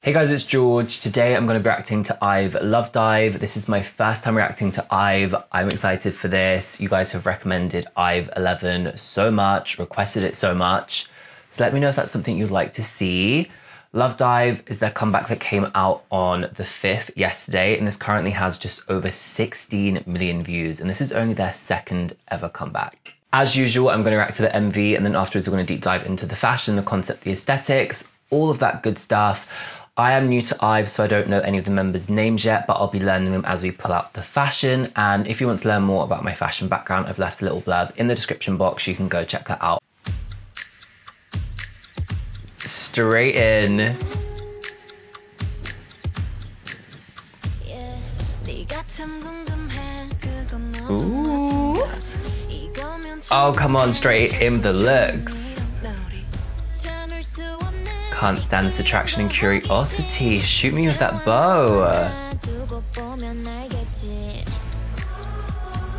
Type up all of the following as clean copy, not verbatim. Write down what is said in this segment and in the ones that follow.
Hey guys, it's George. Today I'm going to be reacting to IVE Love Dive. This is my first time reacting to IVE. I'm excited for this. You guys have recommended IVE 11 so much, requested it so much. So let me know if that's something you'd like to see. Love Dive is their comeback that came out on the 5th yesterday, and this currently has just over 16 million views, and this is only their second ever comeback. As usual, I'm going to react to the MV, and then afterwards we're going to deep dive into the fashion, the concept, the aesthetics, all of that good stuff. I am new to IVE, so I don't know any of the members' names yet, but I'll be learning them as we pull out the fashion. And if you want to learn more about my fashion background, I've left a little blurb in the description box. You can go check that out. Straight in. Ooh. Oh, come on, straight in the looks. Can't stand this attraction and curiosity. Shoot me with that bow.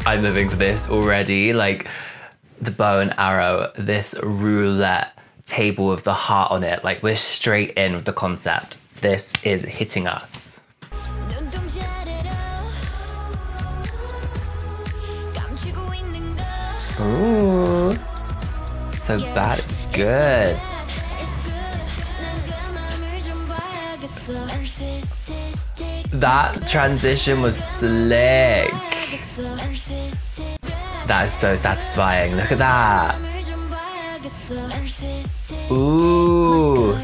I'm living for this already. Like the bow and arrow, this roulette table with the heart on it. Like we're straight in with the concept. This is hitting us. Ooh. So bad, it's good. That transition was slick. That is so satisfying. Look at that. Ooh.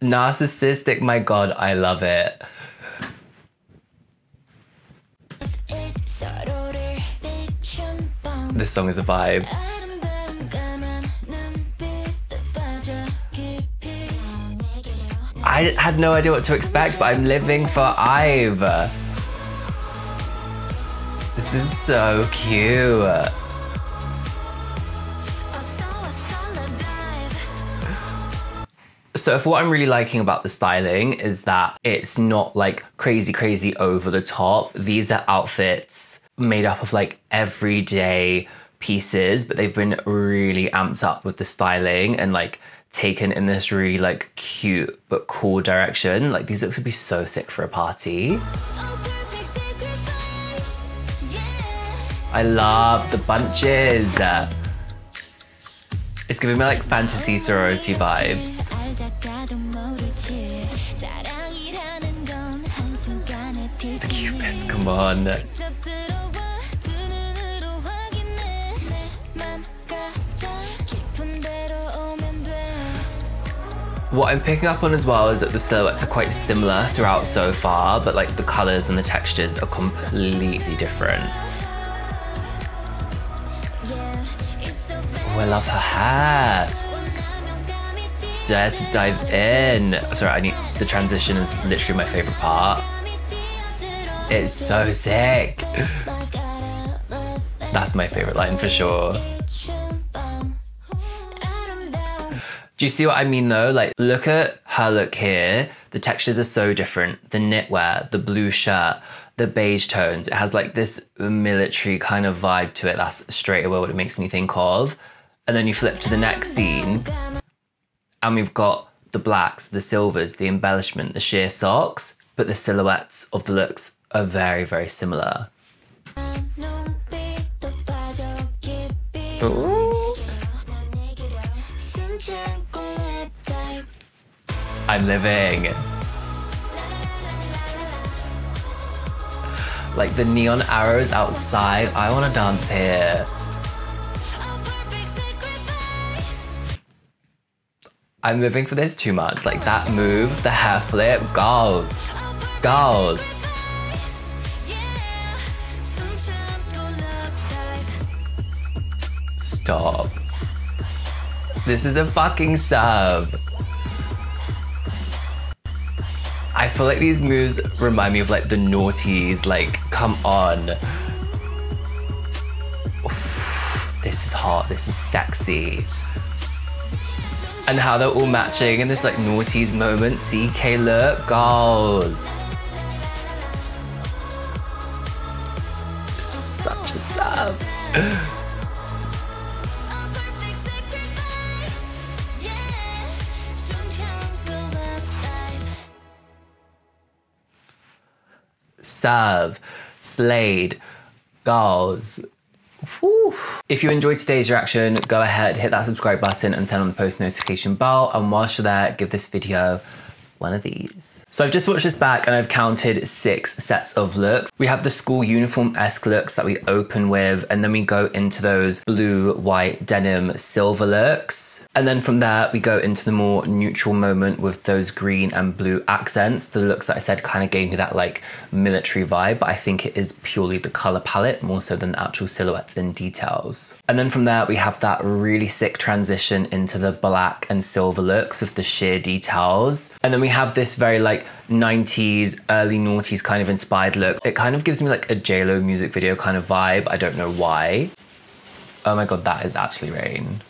Narcissistic, my god, I love it. This song is a vibe. I had no idea what to expect, but I'm living for IVE. This is so cute. So for what I'm really liking about the styling is that it's not like crazy over the top. These are outfits made up of like everyday pieces, but they've been really amped up with the styling and like taken in this really like cute but cool direction. Like these looks would be so sick for a party. I love the bunches. It's giving me like fantasy sorority vibes. The cupids, come on. What I'm picking up on as well is that the silhouettes are quite similar throughout so far, but like the colors and the textures are completely different. Oh, I love her hair. Dare to dive in. Sorry, the transition is literally my favorite part. It's so sick. That's my favorite line for sure. Do you see what I mean though? Like, look at her look here. The textures are so different. The knitwear, the blue shirt, the beige tones. It has like this military kind of vibe to it. That's straight away what it makes me think of. And then you flip to the next scene and we've got the blacks, the silvers, the embellishment, the sheer socks, but the silhouettes of the looks are very similar. Ooh. I'm living. Like the neon arrows outside, I want to dance here. I'm living for this too much. Like that move, the hair flip, girls. Stop. This is a fucking serve. I feel like these moves remind me of like the noughties, like come on. Oof, this is hot, this is sexy. And how they're all matching in this like noughties moment, CK look, girls. This is such a serve. serve, slayed, girls. Whew. If you enjoyed today's reaction, go ahead, hit that subscribe button and turn on the post notification bell. And whilst you're there, give this video one of these. So I've just watched this back and I've counted 6 sets of looks. We have the school uniform-esque looks that we open with, and then we go into those blue, white, denim, silver looks. And then from there, we go into the more neutral moment with those green and blue accents. The looks that I said kind of gave me that like military vibe, but I think it is purely the color palette more so than the actual silhouettes and details. And then from there, we have that really sick transition into the black and silver looks with the sheer details. And then we have this very like 90s, early noughties kind of inspired look. It kind of gives me like a J-Lo music video kind of vibe. I don't know why. Oh my God, that is actually rain.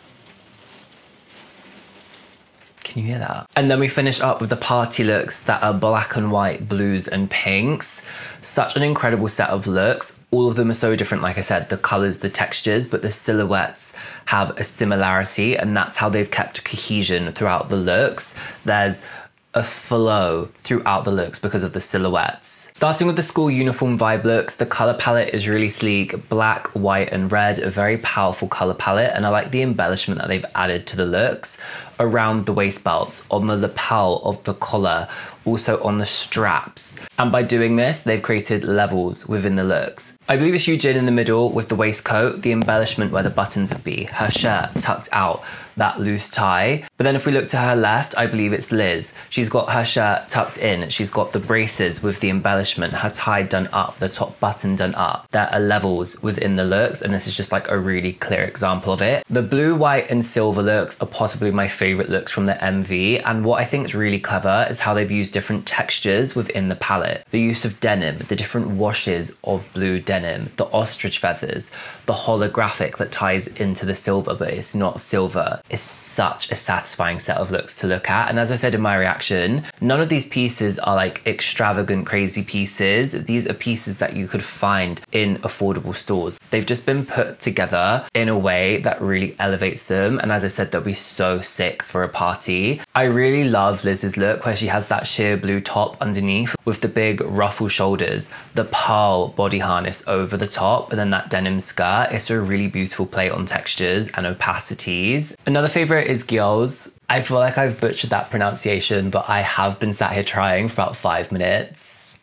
Can you hear that? And then we finish up with the party looks that are black and white, blues and pinks. Such an incredible set of looks. All of them are so different, like I said, the colors, the textures, but the silhouettes have a similarity, and that's how they've kept cohesion throughout the looks. There's a flow throughout the looks because of the silhouettes. Starting with the school uniform vibe looks, the color palette is really sleek, black, white and red, a very powerful color palette, and I like the embellishment that they've added to the looks around the waist belts, on the lapel of the collar, also on the straps. And by doing this, they've created levels within the looks. I believe it's Eugene in the middle with the waistcoat, the embellishment where the buttons would be, her shirt tucked out, that loose tie. But then if we look to her left, I believe it's Liz. She's got her shirt tucked in, she's got the braces with the embellishment, her tie done up, the top button done up. There are levels within the looks, and this is just like a really clear example of it. The blue, white and silver looks are possibly my favorite looks from the MV, and what I think is really clever is how they've used different textures within the palette. The use of denim, the different washes of blue denim, the ostrich feathers, the holographic that ties into the silver but it's not silver. It's such a satisfying set of looks to look at, and as I said in my reaction, none of these pieces are like extravagant crazy pieces. These are pieces that you could find in affordable stores. They've just been put together in a way that really elevates them, and as I said, they'll be so sick for a party. I really love Liz's look where she has that sheer blue top underneath with the big ruffle shoulders, the pearl body harness over the top, and then that denim skirt. It's a really beautiful play on textures and opacities. Another favorite is Gyols. I feel like I've butchered that pronunciation, but I have been sat here trying for about 5 minutes.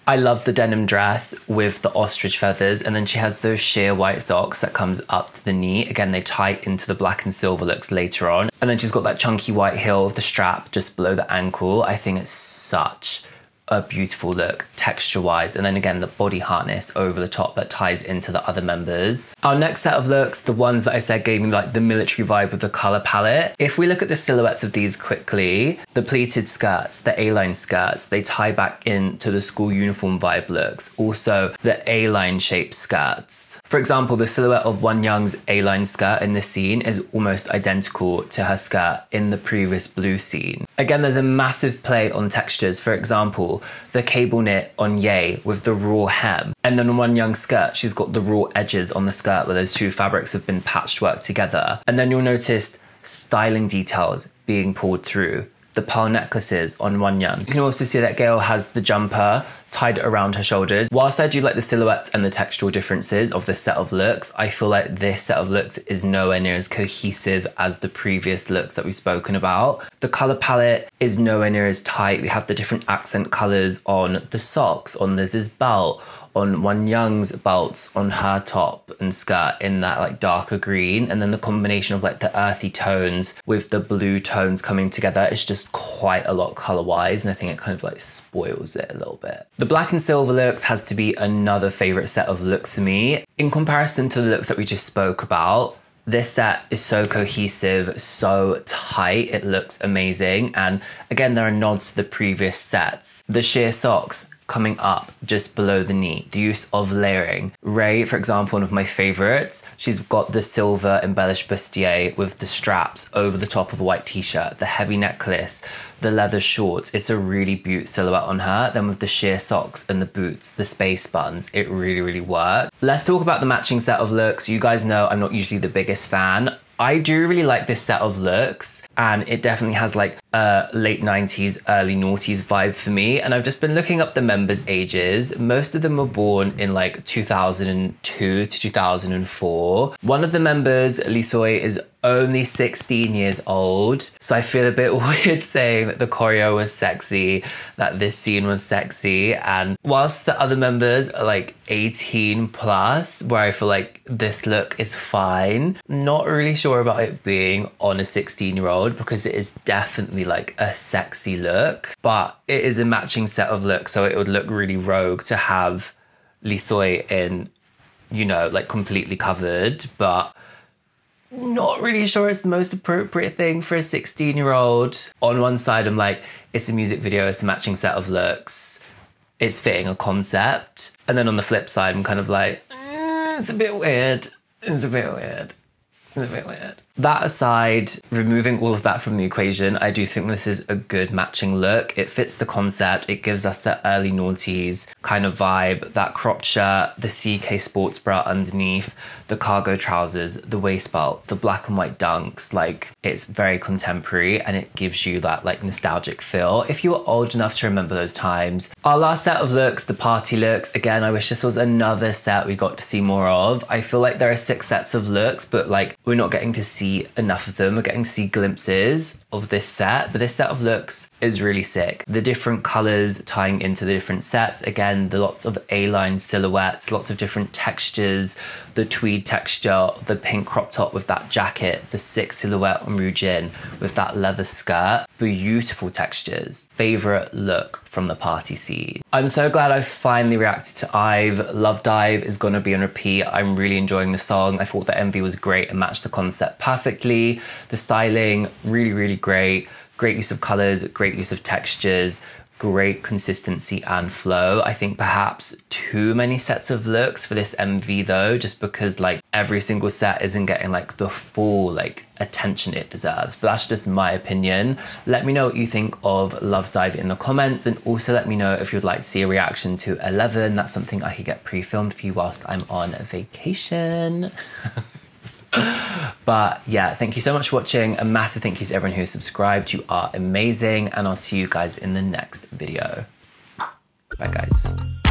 I love the denim dress with the ostrich feathers, and then she has those sheer white socks that comes up to the knee. Again, they tie into the black and silver looks later on. And then she's got that chunky white heel with the strap just below the ankle. I think it's such a beautiful look texture-wise, and then again the body harness over the top that ties into the other members. Our next set of looks, the ones that I said gave me like the military vibe with the color palette. If we look at the silhouettes of these quickly, the pleated skirts, the A-line skirts, they tie back into the school uniform vibe looks. Also the A-line shaped skirts. For example, the silhouette of Won Young's A-line skirt in this scene is almost identical to her skirt in the previous blue scene. Again, there's a massive play on textures. For example, the cable knit on Ye with the raw hem. And then on Won Young's skirt, she's got the raw edges on the skirt where those two fabrics have been patchworked together. And then you'll notice styling details being pulled through. The pearl necklaces on Won Young. You can also see that Gail has the jumper tied around her shoulders. Whilst I do like the silhouettes and the textural differences of this set of looks, I feel like this set of looks is nowhere near as cohesive as the previous looks that we've spoken about. The color palette is nowhere near as tight. We have the different accent colors on the socks, on Liz's belt, on Won Young's belts, on her top and skirt in that like darker green, and then the combination of like the earthy tones with the blue tones coming together is just quite a lot color wise, and I think it kind of like spoils it a little bit. The black and silver looks has to be another favorite set of looks for me. In comparison to the looks that we just spoke about, this set is so cohesive, so tight, it looks amazing. And again, there are nods to the previous sets. The sheer socks coming up just below the knee, the use of layering. Ray, for example, one of my favorites, she's got the silver embellished bustier with the straps over the top of a white t-shirt, the heavy necklace, the leather shorts. It's a really beaut silhouette on her. Then with the sheer socks and the boots, the space buttons, it really, really worked. Let's talk about the matching set of looks. You guys know I'm not usually the biggest fan. I do really like this set of looks, and it definitely has like late 90s, early noughties vibe for me. And I've just been looking up the members' ages. Most of them were born in like 2002 to 2004. One of the members, Lisoy, is only 16 years old. So I feel a bit weird saying that the choreo was sexy, that this scene was sexy. And whilst the other members are like 18 plus, where I feel like this look is fine, not really sure about it being on a 16-year-old because it is definitely like a sexy look, but it is a matching set of looks. So it would look really rogue to have Lisoy in, you know, like completely covered, but not really sure it's the most appropriate thing for a 16-year-old. On one side, I'm like, it's a music video, it's a matching set of looks, it's fitting a concept. And then on the flip side, I'm kind of like, it's a bit weird. It's a bit weird. It's a bit weird. That aside, removing all of that from the equation, I do think this is a good matching look. It fits the concept. It gives us the early noughties kind of vibe. That cropped shirt, the CK sports bra underneath, the cargo trousers, the waist belt, the black and white dunks. Like, it's very contemporary and it gives you that like nostalgic feel. If you were old enough to remember those times. Our last set of looks, the party looks. Again, I wish this was another set we got to see more of. I feel like there are 6 sets of looks, but like we're not getting to see enough of them. We're getting to see glimpses of this set, but this set of looks is really sick. The different colors tying into the different sets. Again, the lots of A-line silhouettes, lots of different textures, the tweed texture, the pink crop top with that jacket, the 6 silhouette on Ryujin with that leather skirt. Beautiful textures. Favorite look from the party scene. I'm so glad I finally reacted to IVE. Love Dive is gonna be on repeat. I'm really enjoying the song. I thought the MV was great and matched the concept perfectly. The styling, really great. Great use of colors, great use of textures, great consistency and flow. I think perhaps too many sets of looks for this MV though, just because like every single set isn't getting like the full like attention it deserves. But that's just my opinion. Let me know what you think of Love Dive in the comments, and also let me know if you'd like to see a reaction to 11. That's something I could get pre-filmed for you whilst I'm on vacation. But yeah, thank you so much for watching. A massive thank you to everyone who subscribed. You are amazing, and I'll see you guys in the next video. Bye guys.